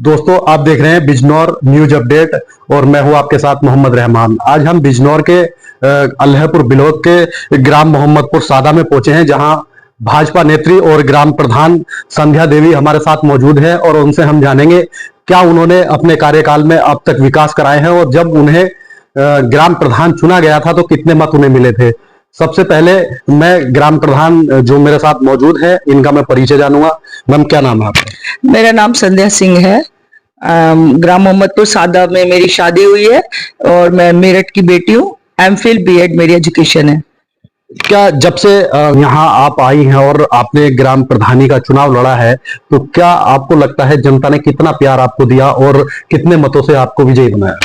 दोस्तों, आप देख रहे हैं बिजनौर न्यूज अपडेट और मैं हूं आपके साथ मोहम्मद रहमान। आज हम बिजनौर के अल्हरपुर बिलोद के ग्राम मोहम्मदपुर सादा में पहुंचे हैं, जहां भाजपा नेत्री और ग्राम प्रधान संध्या देवी हमारे साथ मौजूद है और उनसे हम जानेंगे क्या उन्होंने अपने कार्यकाल में अब तक विकास कराए हैं और जब उन्हें ग्राम प्रधान चुना गया था तो कितने मत उन्हें मिले थे। सबसे पहले मैं ग्राम प्रधान जो मेरे साथ मौजूद है इनका मैं परिचय जानूंगा। मैम, क्या नाम है आपका? मेरा नाम संध्या सिंह है। ग्राम मोहम्मदपुर सादा में मेरी शादी हुई है और मैं मेरठ की बेटी हूँ। एमफिल बीएड मेरी एजुकेशन है। क्या जब से यहाँ आप आई हैं और आपने ग्राम प्रधानी का चुनाव लड़ा है, तो क्या आपको लगता है जनता ने कितना प्यार आपको दिया और कितने मतों से आपको विजयी बनाया?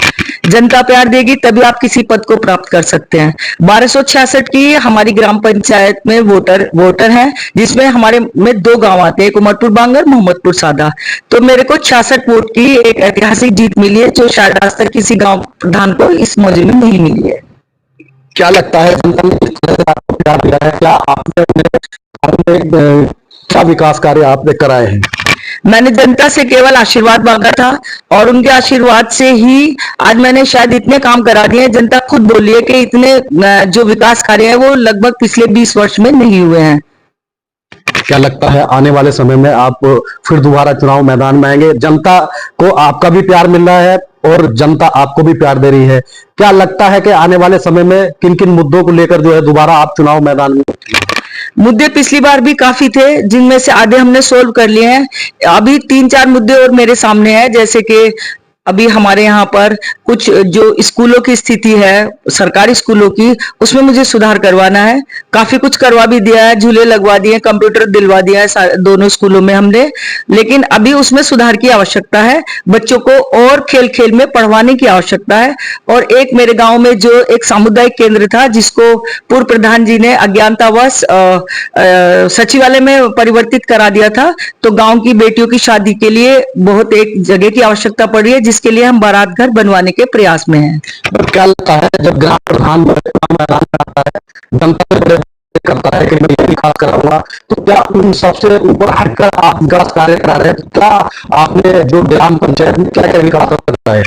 जनता प्यार देगी तभी आप किसी पद को प्राप्त कर सकते हैं। 1266 की हमारी ग्राम पंचायत में वोटर हैं, जिसमें हमारे में 2 गांव आते हैं, एक उमरपुर बांगर, मोहम्मदपुर सादा। तो मेरे को 66 वोट की एक ऐतिहासिक जीत मिली है, जो शायद आज तक किसी गांव प्रधान को इस मौजे में नहीं मिली है। क्या लगता है जनता ने किस तरह से आपको प्यार दिया है? क्या आपने क्या विकास कार्य आपने कराए हैं? मैंने जनता से केवल आशीर्वाद मांगा था और उनके आशीर्वाद से ही आज मैंने शायद इतने काम करा दिए हैं। जनता खुद बोली है कि इतने जो विकास कार्य है वो लगभग पिछले 20 वर्ष में नहीं हुए हैं। क्या लगता है आने वाले समय में आप फिर दोबारा चुनाव मैदान में आएंगे? जनता को आपका भी प्यार मिल रहा है और जनता आपको भी प्यार दे रही है। क्या लगता है कि आने वाले समय में किन किन मुद्दों को लेकर जो है दोबारा आप चुनाव मैदान में? मुद्दे पिछली बार भी काफी थे, जिनमें से आधे हमने सोल्व कर लिए हैं। अभी 3-4 मुद्दे और मेरे सामने हैं, जैसे कि अभी हमारे यहाँ पर कुछ जो स्कूलों की स्थिति है, सरकारी स्कूलों की, उसमें मुझे सुधार करवाना है। काफी कुछ करवा भी दिया है, झूले लगवा दिए, कंप्यूटर दिलवा दिया है दोनों स्कूलों में हमने, लेकिन अभी उसमें सुधार की आवश्यकता है। बच्चों को और खेल खेल में पढ़वाने की आवश्यकता है। और एक मेरे गांव में जो एक सामुदायिक केंद्र था, जिसको पूर्व प्रधान जी ने अज्ञानतावश सचिवालय में परिवर्तित करा दिया था, तो गांव की बेटियों की शादी के लिए बहुत एक जगह की आवश्यकता पड़ी है, जिसके लिए हम बारात घर बनवाने के प्रयास में हैं। क्या लगता है जब ग्राम प्रधान मैदान में आता है, जनता से करता है कि मैं ये विकास कराऊंगा, तो क्या उन सबसे ऊपर हटकर आप विकास कार्य करा रहे हैं? तो क्या आपने जो ग्राम पंचायत में क्या क्या विकास करता है?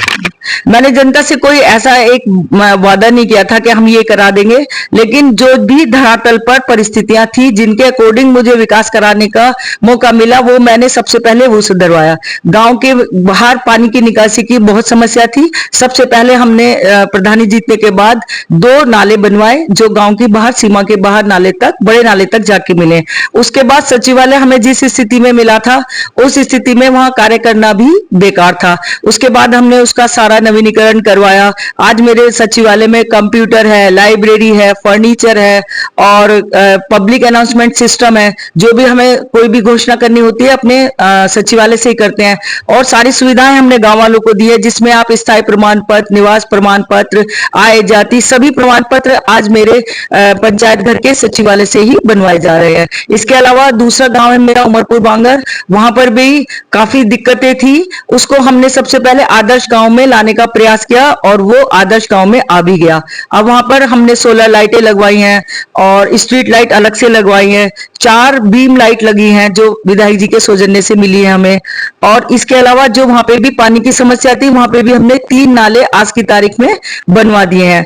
मैंने जनता से कोई ऐसा एक वादा नहीं किया था कि हम ये करा देंगे, लेकिन जो भी धरातल पर परिस्थितियां थी जिनके अकॉर्डिंग मुझे विकास कराने का मौका मिला, वो मैंने सबसे पहले वो सुधरवाया। गांव के बाहर पानी की निकासी की बहुत समस्या थी। सबसे पहले हमने प्रधानी जीतने के बाद 2 नाले बनवाए, जो गांव की बाहर सीमा के बाहर नाले तक, बड़े नाले तक जाके मिले। उसके बाद सचिवालय हमें जिस स्थिति में मिला था, उस स्थिति में वहां कार्य करना भी बेकार था। उसके बाद हमने उसका सारा नवीनीकरण करवाया। आज मेरे सचिवालय में कंप्यूटर है, लाइब्रेरी है, फर्नीचर है और पब्लिक अनाउंसमेंट सिस्टम है। जो भी हमें कोई भी घोषणा करनी होती है अपने सचिवालय से ही करते हैं। और सारी सुविधाएं हमने गांव वालों को दी है, जिसमें आप स्थायी प्रमाण पत्र, निवास प्रमाण पत्र, आय जाति, सभी प्रमाण पत्र आज मेरे पंचायत घर के सचिवालय से ही बनवाए जा रहे हैं। इसके अलावा दूसरा गांव है मेरा उमरपुर बांगर, वहां पर भी काफी दिक्कतें थी। उसको हमने सबसे पहले आदर्श गांव में लाने का प्रयास किया और वो आदर्श गांव में आ भी गया। अब वहां पर हमने सोलर लाइटें लगवाई हैं और स्ट्रीट लाइट अलग से लगवाई है। 4 बीम लाइट लगी हैं, जो विधायक जी के सौजन्य से मिली है हमें। और इसके अलावा जो वहां पे भी पानी की समस्या थी, वहां पे भी हमने 3 नाले आज की तारीख में बनवा दिए हैं।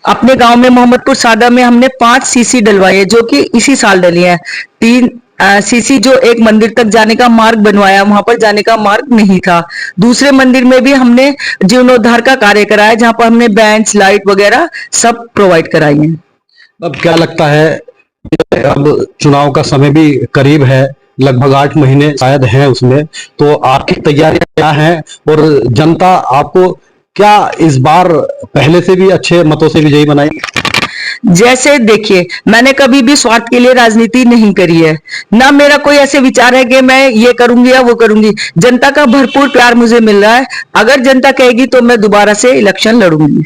अपने गांव में मोहम्मदपुर सादा में हमने 5 सीसी डलवाई है, जो कि इसी साल डली है। 3 सीसी जो एक मंदिर तक जाने का मार्ग बनवाया, वहां पर जाने का मार्ग नहीं था। दूसरे मंदिर में भी हमने जीर्णोद्धार का कार्य कराया, जहां पर हमने बेंच, लाइट वगैरह सब प्रोवाइड कराई है। अब क्या लगता है, अब चुनाव का समय भी करीब है, लगभग 8 महीने शायद हैं उसमें, तो आपकी तैयारियां क्या हैं और जनता आपको क्या इस बार पहले से भी अच्छे मतों से विजयी बनाएगी? जैसे देखिए, मैंने कभी भी स्वार्थ के लिए राजनीति नहीं करी है, ना मेरा कोई ऐसे विचार है कि मैं ये करूंगी या वो करूंगी। जनता का भरपूर प्यार मुझे मिल रहा है। अगर जनता कहेगी तो मैं दोबारा से इलेक्शन लड़ूंगी।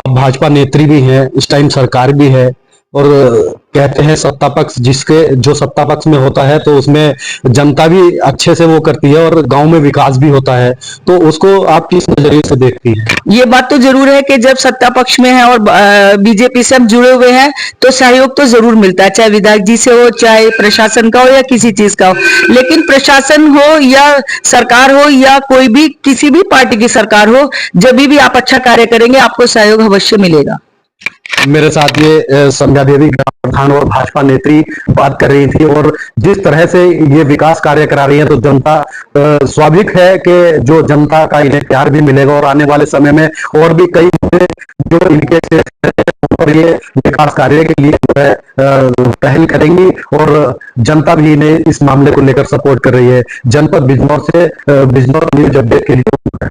भाजपा नेत्री भी है, इस टाइम सरकार भी है, और कहते हैं सत्ता पक्ष जिसके जो सत्ता पक्ष में होता है तो उसमें जनता भी अच्छे से वो करती है और गांव में विकास भी होता है, तो उसको आप किस नजरिए से देखती हैं? ये बात तो जरूर है कि जब सत्ता पक्ष में है और बीजेपी से हम जुड़े हुए हैं तो सहयोग तो जरूर मिलता है, चाहे विधायक जी से हो, चाहे प्रशासन का हो या किसी चीज का हो। लेकिन प्रशासन हो या सरकार हो या कोई भी किसी भी पार्टी की सरकार हो, जब भी आप अच्छा कार्य करेंगे आपको सहयोग अवश्य मिलेगा। मेरे साथ ये संध्या देवी ग्राम प्रधान और भाजपा नेत्री बात कर रही थी, और जिस तरह से ये विकास कार्य करा रही है तो जनता स्वाभाविक है कि जो जनता का इन्हें प्यार भी मिलेगा, और आने वाले समय में और भी कई मुद्दे जो इनके पर ये विकास कार्य के लिए जो है पहल करेंगी, और जनता भी इन्हें इस मामले को लेकर सपोर्ट कर रही है। जनपद बिजनौर से बिजनौर न्यूज अपडेट के लिए